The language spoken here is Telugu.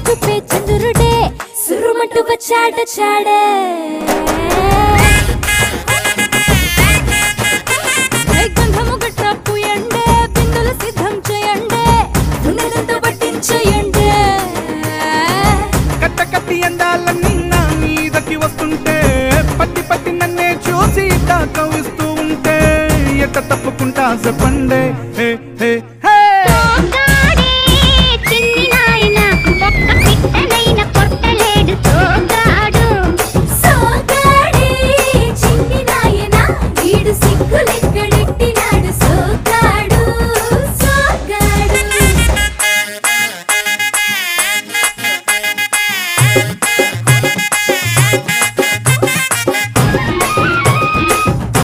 చూపే చంద్రుడే సురుమంటూ వచ్చాడే గంధము గట్ర పూయండే బిందులు సిద్ధం చేయండే ఉన్నదంతా పట్టించేయండే కట్ట కట్టి అందాలన్నీ నా మీదకి వస్తుంటే పట్టి పట్టి నన్నే చూసి కవిస్తూ ఉంటే ఎట్ట తప్పుకుంటా చెప్పండే హే హే